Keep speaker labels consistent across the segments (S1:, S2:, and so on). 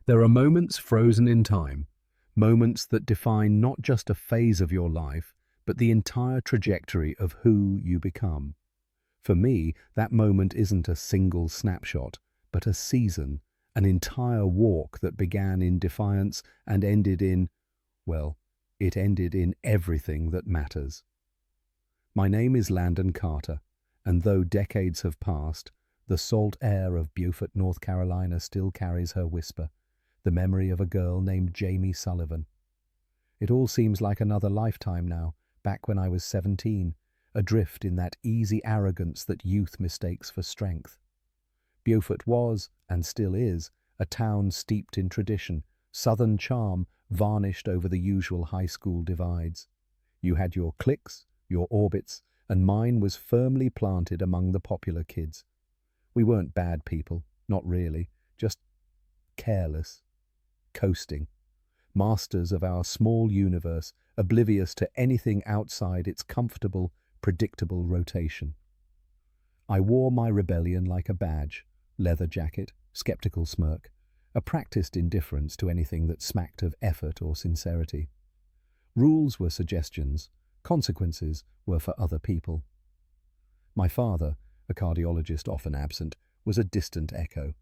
S1: There are moments frozen in time, moments that define not just a phase of your life, but the entire trajectory of who you become. For me, that moment isn't a single snapshot, but a season, an entire walk that began in defiance and ended in, well, it ended in everything that matters. My name is Landon Carter, and though decades have passed, the salt air of Beaufort, North Carolina still carries her whisper, the memory of a girl named Jamie Sullivan. It all seems like another lifetime now, back when I was 17, adrift in that easy arrogance that youth mistakes for strength. Beaufort was, and still is, a town steeped in tradition, southern charm varnished over the usual high school divides. You had your cliques, your orbits, and mine was firmly planted among the popular kids. We weren't bad people, not really, just careless, coasting, masters of our small universe, oblivious to anything outside its comfortable, predictable rotation. I wore my rebellion like a badge, leather jacket, skeptical smirk, a practiced indifference to anything that smacked of effort or sincerity. Rules were suggestions, consequences were for other people. My father, a cardiologist often absent, was a distant echo.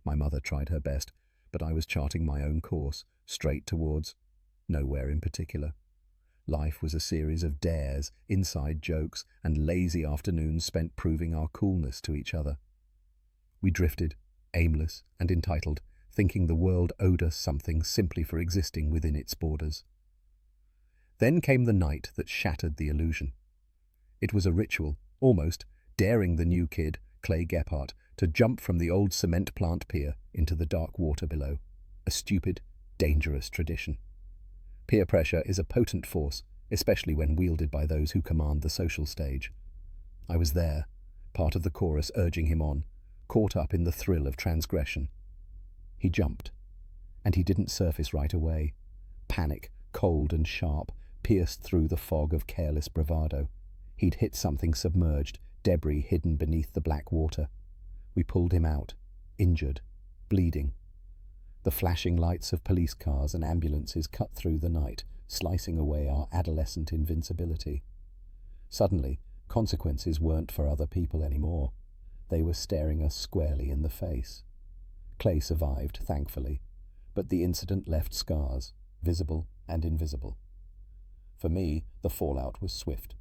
S1: My mother tried her best, but I was charting my own course, straight towards nowhere in particular. Life was a series of dares, inside jokes, and lazy afternoons spent proving our coolness to each other. We drifted, aimless and entitled, thinking the world owed us something simply for existing within its borders. Then came the night that shattered the illusion. It was a ritual, almost, daring the new kid, Clay Gephardt, to jump from the old cement plant pier into the dark water below. A stupid, dangerous tradition. Peer pressure is a potent force, especially when wielded by those who command the social stage. I was there, part of the chorus urging him on, caught up in the thrill of transgression. He jumped, and he didn't surface right away. Panic, cold and sharp, pierced through the fog of careless bravado. He'd hit something submerged, debris hidden beneath the black water. We pulled him out, injured, bleeding. The flashing lights of police cars and ambulances cut through the night, slicing away our adolescent invincibility. Suddenly, consequences weren't for other people anymore. They were staring us squarely in the face. Clay survived, thankfully, but the incident left scars, visible and invisible. For me, the fallout was swift.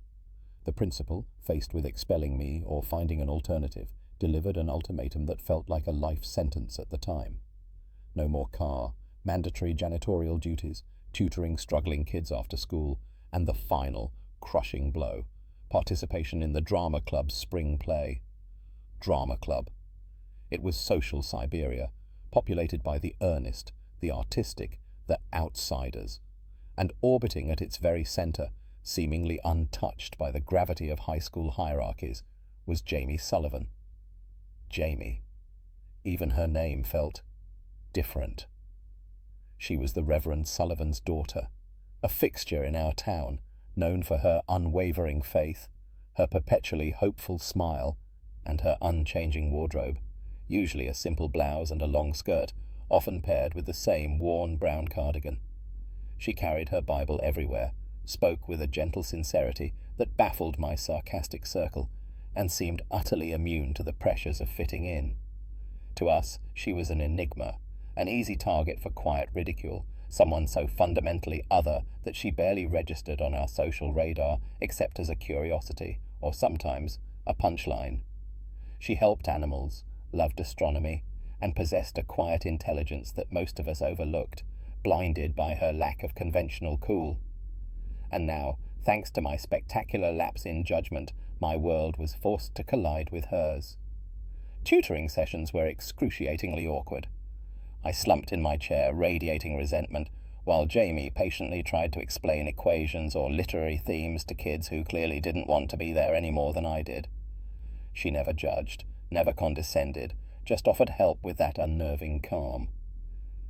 S1: The principal, faced with expelling me or finding an alternative, delivered an ultimatum that felt like a life sentence at the time. No more car, mandatory janitorial duties, tutoring struggling kids after school, and the final, crushing blow, participation in the drama club's spring play. Drama club. It was social Siberia, populated by the earnest, the artistic, the outsiders, and orbiting at its very center, seemingly untouched by the gravity of high school hierarchies, was Jamie Sullivan. Jamie. Even her name felt different. She was the Reverend Sullivan's daughter, a fixture in our town, known for her unwavering faith, her perpetually hopeful smile, and her unchanging wardrobe, usually a simple blouse and a long skirt, often paired with the same worn brown cardigan. She carried her Bible everywhere, spoke with a gentle sincerity that baffled my sarcastic circle, and seemed utterly immune to the pressures of fitting in. To us, she was an enigma, an easy target for quiet ridicule, someone so fundamentally other that she barely registered on our social radar except as a curiosity, or sometimes a punchline. She helped animals, loved astronomy, and possessed a quiet intelligence that most of us overlooked, blinded by her lack of conventional cool. And now, thanks to my spectacular lapse in judgment, my world was forced to collide with hers. Tutoring sessions were excruciatingly awkward. I slumped in my chair, radiating resentment, while Jamie patiently tried to explain equations or literary themes to kids who clearly didn't want to be there any more than I did. She never judged, never condescended, just offered help with that unnerving calm.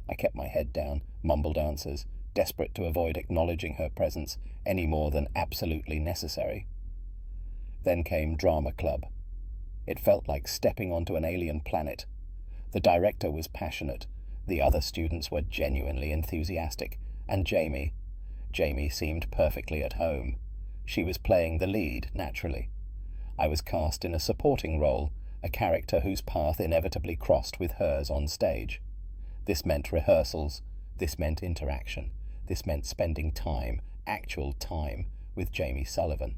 S1: I kept my head down, mumbled answers, desperate to avoid acknowledging her presence any more than absolutely necessary. Then came drama club. It felt like stepping onto an alien planet. The director was passionate,
S2: The other students were genuinely enthusiastic, and Jamie seemed perfectly at home. She was playing the lead, naturally. I was cast in a supporting role, a character whose path inevitably crossed with hers on stage. This meant rehearsals, this meant interaction, this meant spending time, actual time, with Jamie Sullivan.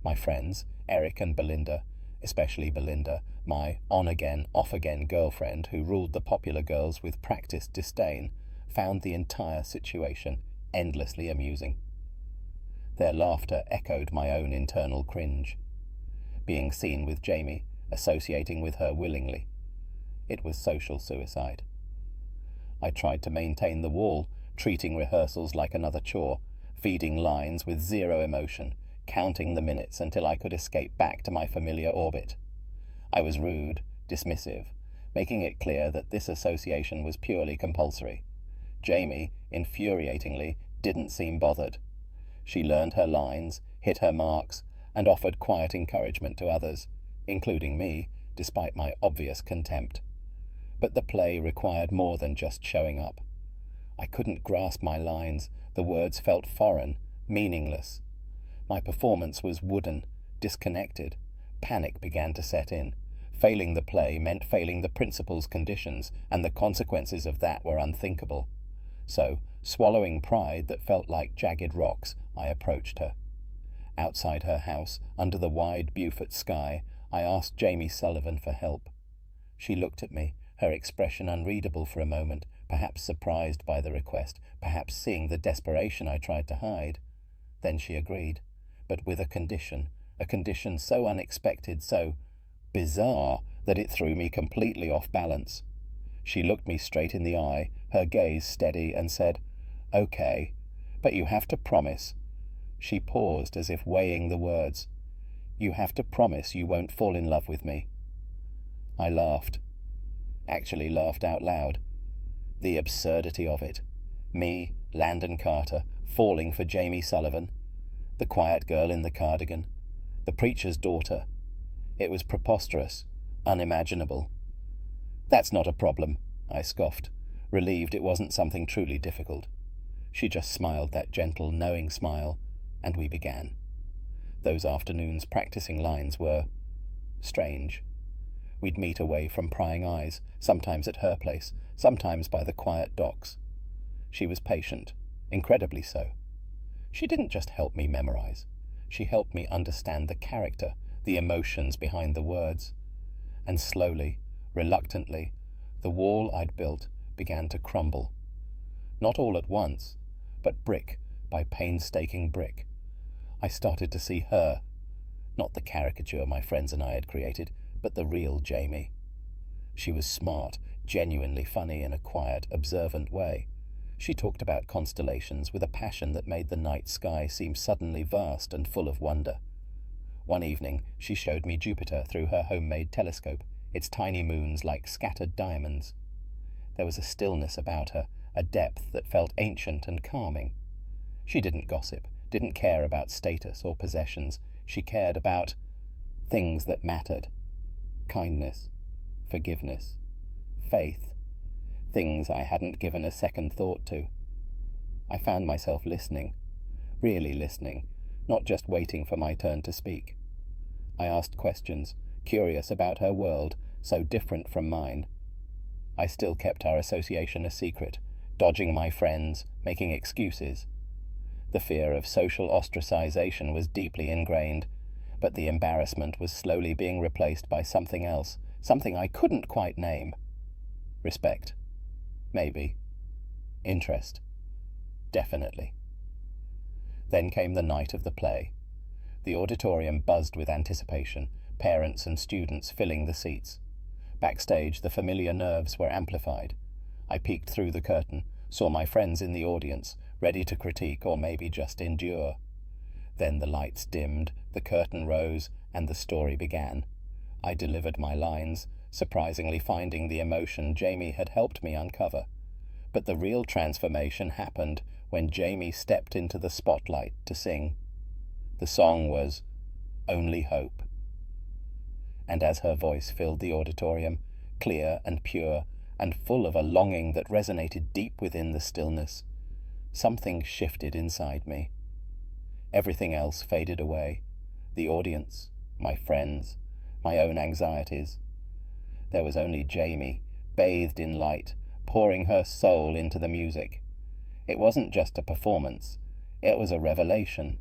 S2: My friends, Eric and Belinda, especially Belinda, my on-again, off-again girlfriend who ruled the popular girls with practiced disdain, found the entire situation endlessly amusing. Their laughter echoed my own internal cringe. Being seen with Jamie, associating with her willingly. It was social suicide. I tried to maintain the wall, treating rehearsals like another chore, feeding lines with zero emotion, counting the minutes until I could escape back to my familiar orbit. I was rude, dismissive, making it clear that this association was purely compulsory. Jamie, infuriatingly, didn't seem bothered. She learned her lines, hit her marks, and offered quiet encouragement to others, including me, despite my obvious contempt. But the play required more than just showing up. I couldn't grasp my lines, the words felt foreign, meaningless. My performance was wooden, disconnected. Panic began to set in. Failing the play meant failing the principal's conditions, and the consequences of that were unthinkable. So, swallowing pride that felt like jagged rocks, I approached her. Outside her house, under the wide Beaufort sky, I asked Jamie Sullivan for help. She looked at me, her expression unreadable for a moment, perhaps surprised by the request, perhaps seeing the desperation I tried to hide. Then she agreed, but with a condition so unexpected, so bizarre, that it threw me completely off balance. She looked me straight in the eye, her gaze steady, and said, "Okay, but you have to promise." She paused as if weighing the words. "You have to promise you won't fall in love with me." I laughed. Actually laughed out loud. The absurdity of it. Me, Landon Carter, falling for Jamie Sullivan. The quiet girl in the cardigan. The preacher's daughter. It was preposterous, unimaginable. "That's not a problem," I scoffed, relieved it wasn't something truly difficult. She just smiled that gentle, knowing smile, and we began. Those afternoons practicing lines were strange. We'd meet away from prying eyes, sometimes at her place, sometimes by the quiet docks. She was patient, incredibly so. She didn't just help me memorize. She helped me understand the character, the emotions behind the words. And slowly, reluctantly, the wall I'd built began to crumble. Not all at once, but brick by painstaking brick. I started to see her, not the caricature my friends and I had created, but the real Jamie. She was smart, genuinely funny in a quiet, observant way. She talked about constellations with a passion that made the night sky seem suddenly vast and full of wonder. One evening, she showed me Jupiter through her homemade telescope, its tiny moons like scattered diamonds. There was a stillness about her, a depth that felt ancient and calming. She didn't gossip, didn't care about status or possessions. She cared about things that mattered. Kindness, forgiveness, faith. Things I hadn't given a second thought to. I found myself listening, really listening, not just waiting for my turn to speak. I asked questions, curious about her world, so different from mine. I still kept our association a secret, dodging my friends, making excuses. The fear of social ostracization was deeply ingrained, but the embarrassment was slowly being replaced by something else, something I couldn't quite name. Respect. Maybe. Interest. Definitely. Then came the night of the play. The auditorium buzzed with anticipation, parents and students filling the seats. Backstage, the familiar nerves were amplified. I peeked through the curtain, saw my friends in the audience, ready to critique or maybe just endure. Then the lights dimmed, the curtain rose, and the story began. I delivered my lines, surprisingly finding the emotion Jamie had helped me uncover. But the real transformation happened when Jamie stepped into the spotlight to sing. The song was Only Hope. And as her voice filled the auditorium, clear and pure, and full of a longing that resonated deep within the stillness. Something shifted inside me. Everything else faded away. The audience, my friends, my own anxieties. There was only Jamie, bathed in light, pouring her soul into the music. It wasn't just a performance, it was a revelation.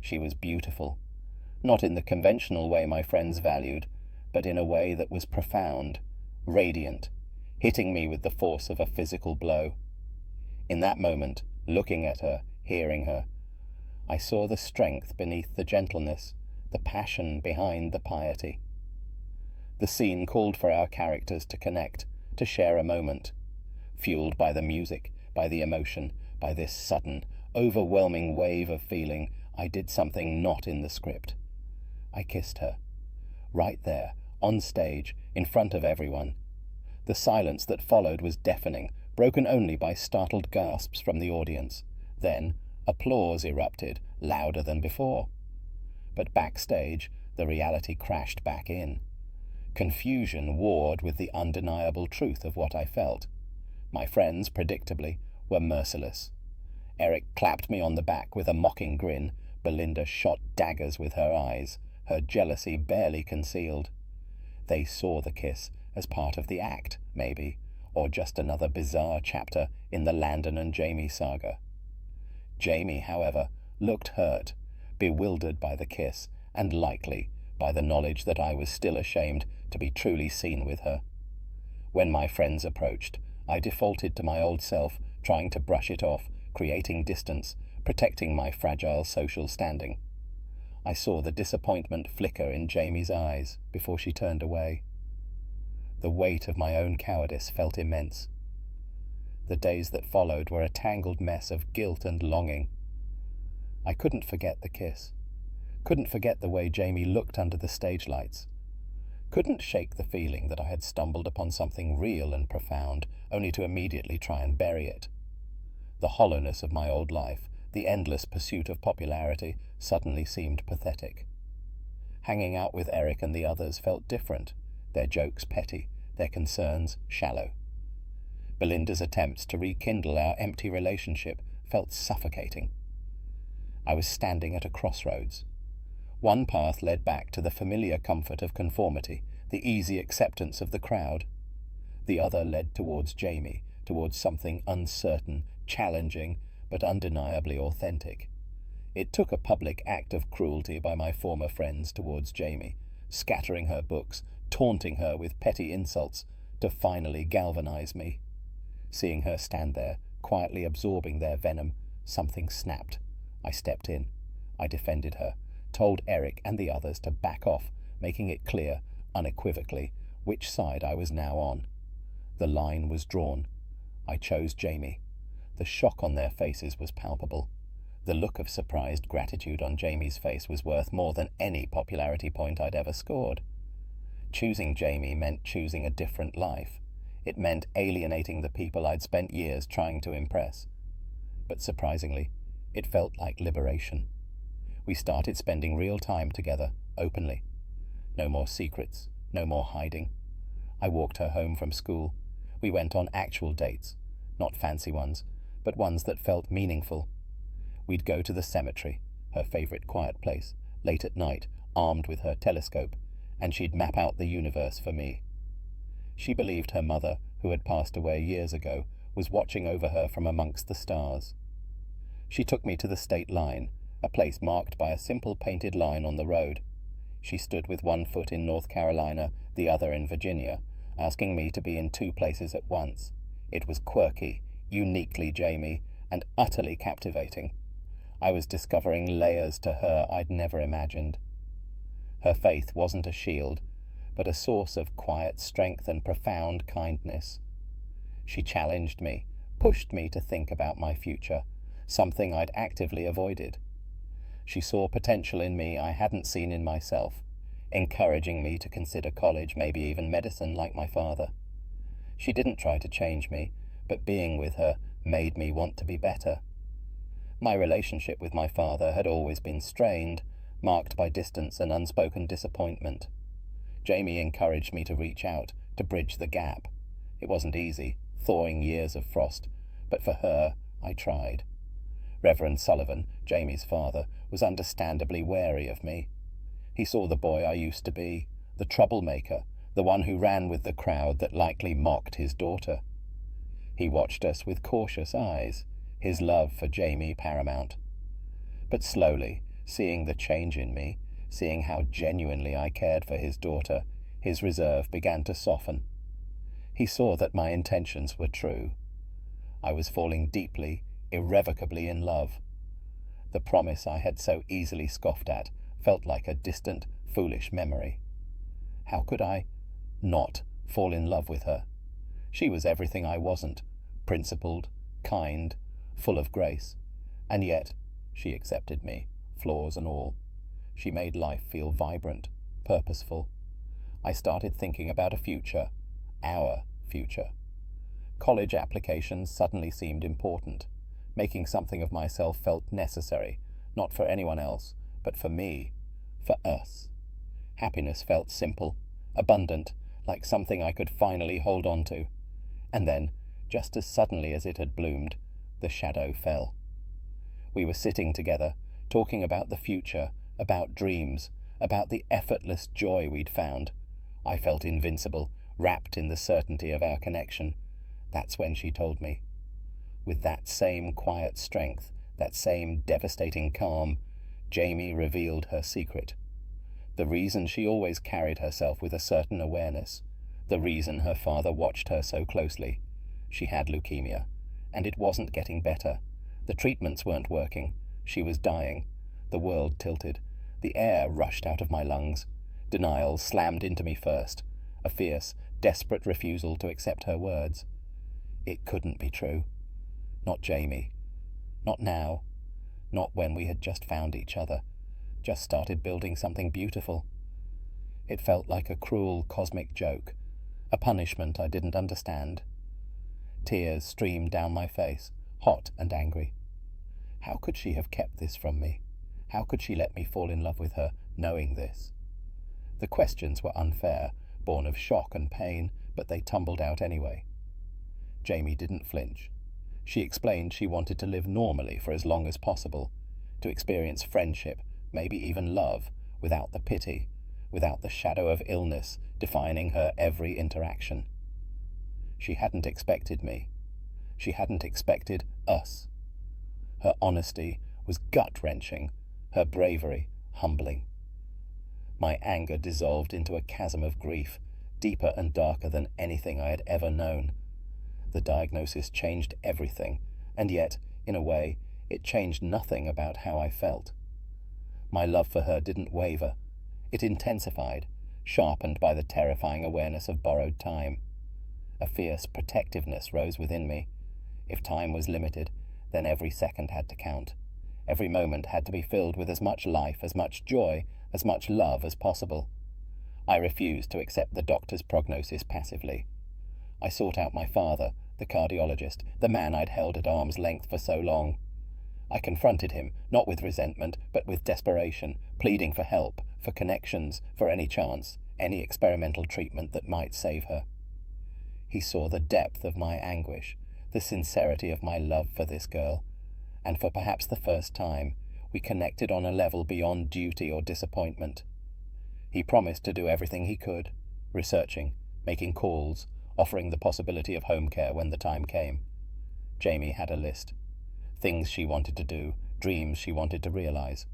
S2: She was beautiful, not in the conventional way my friends valued, but in a way that was profound, radiant, hitting me with the force of a physical blow. In that moment, looking at her, hearing her, I saw the strength beneath the gentleness, the passion behind the piety. The scene called for our characters to connect, to share a moment, fueled by the music, by the emotion, by this sudden, overwhelming wave of feeling. I did something not in the script. I kissed her, right there, on stage, in front of everyone. The silence that followed was deafening, broken only by startled gasps from the audience. Then, applause erupted, louder than before. But backstage, the reality crashed back in. Confusion warred with the undeniable truth of what I felt. My friends, predictably, were merciless. Eric clapped me on the back with a mocking grin. Belinda shot daggers with her eyes, her jealousy barely concealed. They saw the kiss as part of the act, maybe, or just another bizarre chapter in the Landon and Jamie saga. Jamie, however, looked hurt, bewildered by the kiss, and likely by the knowledge that I was still ashamed to be truly seen with her. When my friends approached, I defaulted to my old self, trying to brush it off, creating distance, protecting my fragile social standing. I saw the disappointment flicker in Jamie's eyes before she turned away. The weight of my own cowardice felt immense. The days that followed were a tangled mess of guilt and longing. I couldn't forget the kiss. Couldn't forget the way Jamie looked under the stage lights. Couldn't shake the feeling that I had stumbled upon something real and profound, only to immediately try and bury it. The hollowness of my old life, the endless pursuit of popularity, suddenly seemed pathetic. Hanging out with Eric and the others felt different, their jokes petty, their concerns shallow. Belinda's attempts to rekindle our empty relationship felt suffocating. I was standing at a crossroads. One path led back to the familiar comfort of conformity, the easy acceptance of the crowd. The other led towards Jamie, towards something uncertain, challenging, but undeniably authentic. It took a public act of cruelty by my former friends towards Jamie, scattering her books, taunting her with petty insults, to finally galvanize me. Seeing her stand there, quietly absorbing their venom, something snapped. I stepped in. I defended her, told Eric and the others to back off, making it clear, unequivocally, which side I was now on. The line was drawn. I chose Jamie. The shock on their faces was palpable. The look of surprised gratitude on Jamie's face was worth more than any popularity point I'd ever scored. Choosing Jamie meant choosing a different life. It meant alienating the people I'd spent years trying to impress. But surprisingly, it felt like liberation. We started spending real time together, openly. No more secrets, no more hiding. I walked her home from school. We went on actual dates, not fancy ones, but ones that felt meaningful. We'd go to the cemetery, her favorite quiet place, late at night, armed with her telescope, and she'd map out the universe for me. She believed her mother, who had passed away years ago, was watching over her from amongst the stars. She took me to the state line, a place marked by a simple painted line on the road. She stood with one foot in North Carolina, the other in Virginia, asking me to be in two places at once. It was quirky, uniquely Jamie, and utterly captivating. I was discovering layers to her I'd never imagined. Her faith wasn't a shield, but a source of quiet strength and profound kindness. She challenged me, pushed me to think about my future, something I'd actively avoided. She saw potential in me I hadn't seen in myself, encouraging me to consider college, maybe even medicine, like my father. She didn't try to change me, but being with her made me want to be better. My relationship with my father had always been strained, marked by distance and unspoken disappointment. Jamie encouraged me to reach out, to bridge the gap. It wasn't easy, thawing years of frost, but for her, I tried. Reverend Sullivan, Jamie's father, was understandably wary of me. He saw the boy I used to be, the troublemaker, the one who ran with the crowd that likely mocked his daughter. He watched us with cautious eyes, his love for Jamie paramount. But slowly, seeing the change in me, seeing how genuinely I cared for his daughter, his reserve began to soften. He saw that my intentions were true. I was falling deeply, irrevocably in love. The promise I had so easily scoffed at felt like a distant, foolish memory. How could I not fall in love with her? She was everything I wasn't, principled, kind, full of grace. And yet, she accepted me, flaws and all. She made life feel vibrant, purposeful. I started thinking about a future, our future. College applications suddenly seemed important. Making something of myself felt necessary, not for anyone else, but for me, for us. Happiness felt simple, abundant, like something I could finally hold on to. And then, just as suddenly as it had bloomed, the shadow fell. We were sitting together, talking about the future, about dreams, about the effortless joy we'd found. I felt invincible, wrapped in the certainty of our connection. That's when she told me. With that same quiet strength, that same devastating calm, Jamie revealed her secret. The reason she always carried herself with a certain awareness, the reason her father watched her so closely. She had leukemia, and it wasn't getting better. The treatments weren't working. She was dying. The world tilted. The air rushed out of my lungs. Denial slammed into me first, a fierce, desperate refusal to accept her words. It couldn't be true. Not Jamie. Not now. Not when we had just found each other, just started building something beautiful. It felt like a cruel cosmic joke, a punishment I didn't understand. Tears streamed down my face, hot and angry. How could she have kept this from me? How could she let me fall in love with her, knowing this? The questions were unfair, born of shock and pain, but they tumbled out anyway. Jamie didn't flinch. She explained she wanted to live normally for as long as possible, to experience friendship, maybe even love, without the pity, without the shadow of illness defining her every interaction. She hadn't expected me. She hadn't expected us. Her honesty was gut-wrenching, her bravery humbling. My anger dissolved into a chasm of grief, deeper and darker than anything I had ever known. The diagnosis changed everything, and yet, in a way, it changed nothing about how I felt. My love for her didn't waver. It intensified, sharpened by the terrifying awareness of borrowed time. A fierce protectiveness rose within me. If time was limited, then every second had to count. Every moment had to be filled with as much life, as much joy, as much love as possible. I refused to accept the doctor's prognosis passively. I sought out my father, the cardiologist, the man I'd held at arm's length for so long. I confronted him, not with resentment, but with desperation, pleading for help, for connections, for any chance, any experimental treatment that might save her. He saw the depth of my anguish, the sincerity of my love for this girl, and for perhaps the first time, we connected on a level beyond duty or disappointment. He promised to do everything he could, researching, making calls, offering the possibility of home care when the time came. Jamie had a list. Things she wanted to do, dreams she wanted to realize.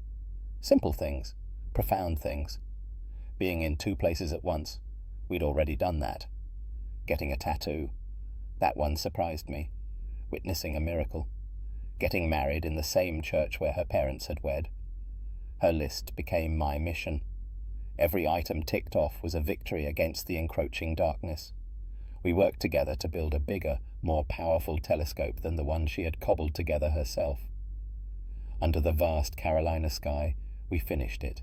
S2: Simple things, profound things. Being in 2 places at once, we'd already done that. Getting a tattoo, that one surprised me. Witnessing a miracle. Getting married in the same church where her parents had wed. Her list became my mission. Every item ticked off was a victory against the encroaching darkness. We worked together to build a bigger, more powerful telescope than the one she had cobbled together herself. Under the vast Carolina sky, we finished it,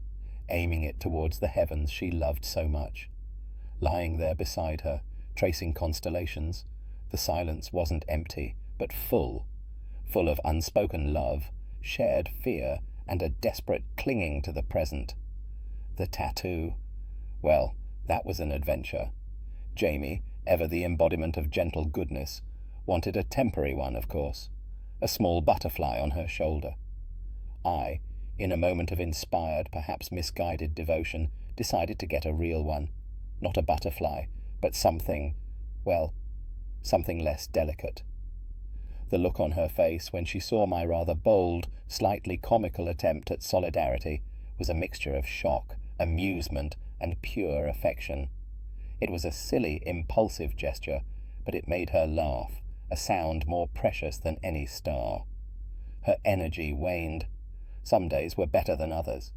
S2: aiming it towards the heavens she loved so much. Lying there beside her, tracing constellations, the silence wasn't empty, but full of unspoken love, shared fear, and a desperate clinging to the present. The tattoo, well, that was an adventure. Jamie, ever the embodiment of gentle goodness, wanted a temporary one, of course, a small butterfly on her shoulder. I, in a moment of inspired, perhaps misguided devotion, decided to get a real one, not a butterfly, but something, well, something less delicate. The look on her face when she saw my rather bold, slightly comical attempt at solidarity was a mixture of shock, amusement, and pure affection. It was a silly, impulsive gesture, but it made her laugh, a sound more precious than any star. Her energy waned. Some days were better than others.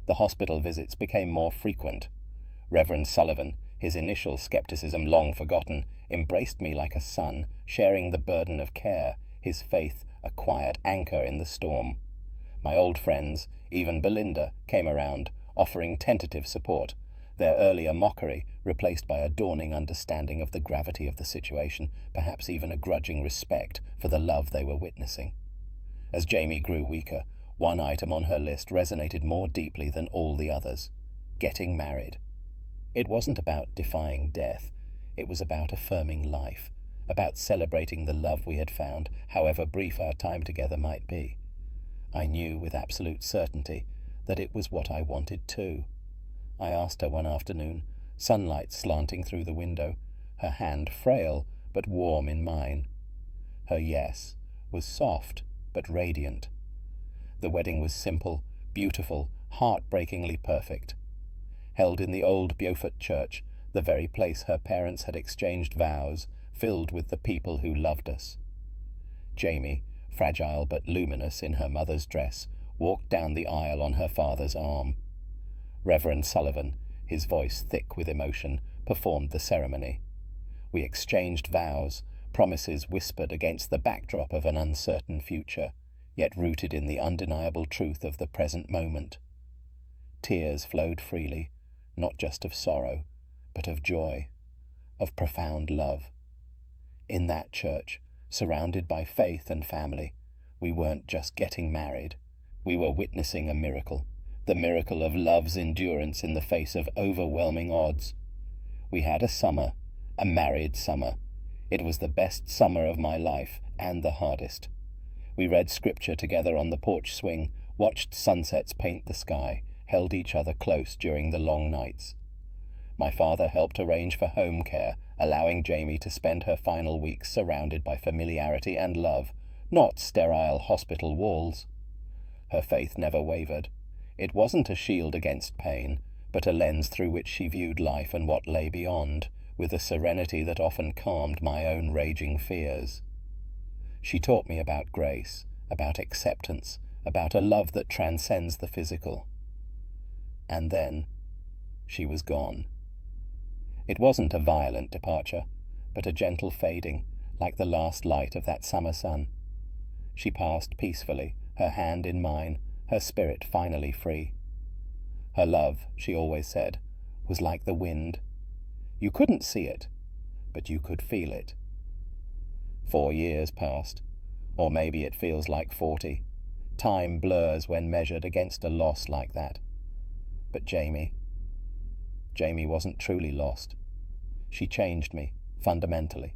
S2: The hospital visits became more frequent. Reverend Sullivan, his initial skepticism long forgotten, embraced me like a son, sharing the burden of care, his faith a quiet anchor in the storm. My old friends, even Belinda, came around, offering tentative support, their earlier mockery replaced by a dawning understanding of the gravity of the situation, perhaps even a grudging respect for the love they were witnessing. As Jamie grew weaker, one item on her list resonated more deeply than all the others: getting married. It wasn't about defying death. It was about affirming life, about celebrating the love we had found, however brief our time together might be. I knew with absolute certainty that it was what I wanted too. I asked her one afternoon, sunlight slanting through the window, her hand frail but warm in mine. Her yes was soft but radiant. The wedding was simple, beautiful, heartbreakingly perfect. Held in the old Beaufort church, the very place her parents had exchanged vows, filled with the people who loved us. Jamie, fragile but luminous in her mother's dress, walked down the aisle on her father's arm. Reverend Sullivan, his voice thick with emotion, performed the ceremony. We exchanged vows, promises whispered against the backdrop of an uncertain future, yet rooted in the undeniable truth of the present moment. Tears flowed freely, not just of sorrow, but of joy, of profound love. In that church, surrounded by faith and family, we weren't just getting married. We were witnessing a miracle, the miracle of love's endurance in the face of overwhelming odds. We had a summer, a married summer. It was the best summer of my life, and the hardest. We read scripture together on the porch swing, watched sunsets paint the sky, held each other close during the long nights. My father helped arrange for home care, allowing Jamie to spend her final weeks surrounded by familiarity and love, not sterile hospital walls. Her faith never wavered. It wasn't a shield against pain, but a lens through which she viewed life and what lay beyond, with a serenity that often calmed my own raging fears. She taught me about grace, about acceptance, about a love that transcends the physical. And then, she was gone. It wasn't a violent departure, but a gentle fading, like the last light of that summer sun. She passed peacefully, her hand in mine, her spirit finally free. Her love, she always said, was like the wind. You couldn't see it, but you could feel it. 4 years passed, or maybe it feels like 40. Time blurs when measured against a loss like that. But Jamie wasn't truly lost. She changed me, fundamentally.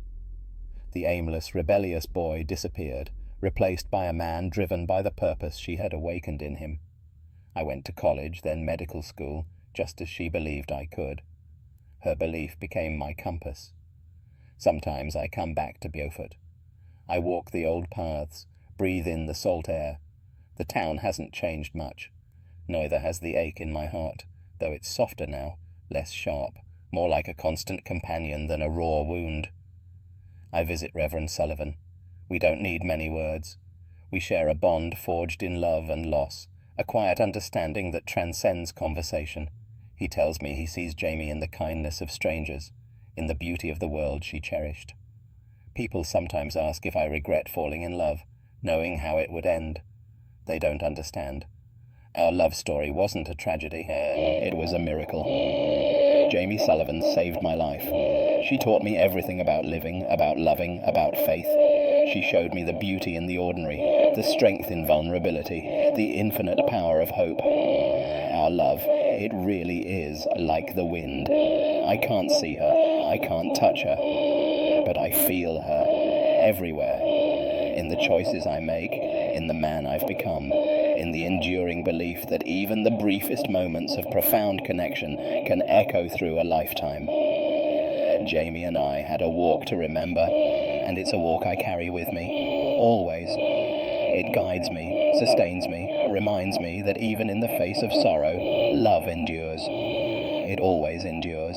S2: The aimless, rebellious boy disappeared, replaced by a man driven by the purpose she had awakened in him. I went to college, then medical school, just as she believed I could. Her belief became my compass. Sometimes I come back to Beaufort. I walk the old paths, breathe in the salt air. The town hasn't changed much. Neither has the ache in my heart, though it's softer now, less sharp, more like a constant companion than a raw wound. I visit Reverend Sullivan. We don't need many words. We share a bond forged in love and loss, a quiet understanding that transcends conversation. He tells me he sees Jamie in the kindness of strangers, in the beauty of the world she cherished. People sometimes ask if I regret falling in love, knowing how it would end. They don't understand. Our love story wasn't a tragedy. It was a miracle. Jamie Sullivan saved my life. She taught me everything about living, about loving, about faith. She showed me the beauty in the ordinary, the strength in vulnerability, the infinite power of hope. Our love, it really is like the wind. I can't see her, I can't touch her, but I feel her everywhere, in the choices I make, in the man I've become, in the enduring belief that even the briefest moments of profound connection can echo through a lifetime. Jamie and I had a walk to remember, and it's a walk I carry with me, always. It guides me, sustains me, reminds me that even in the face of sorrow, love endures. It always endures.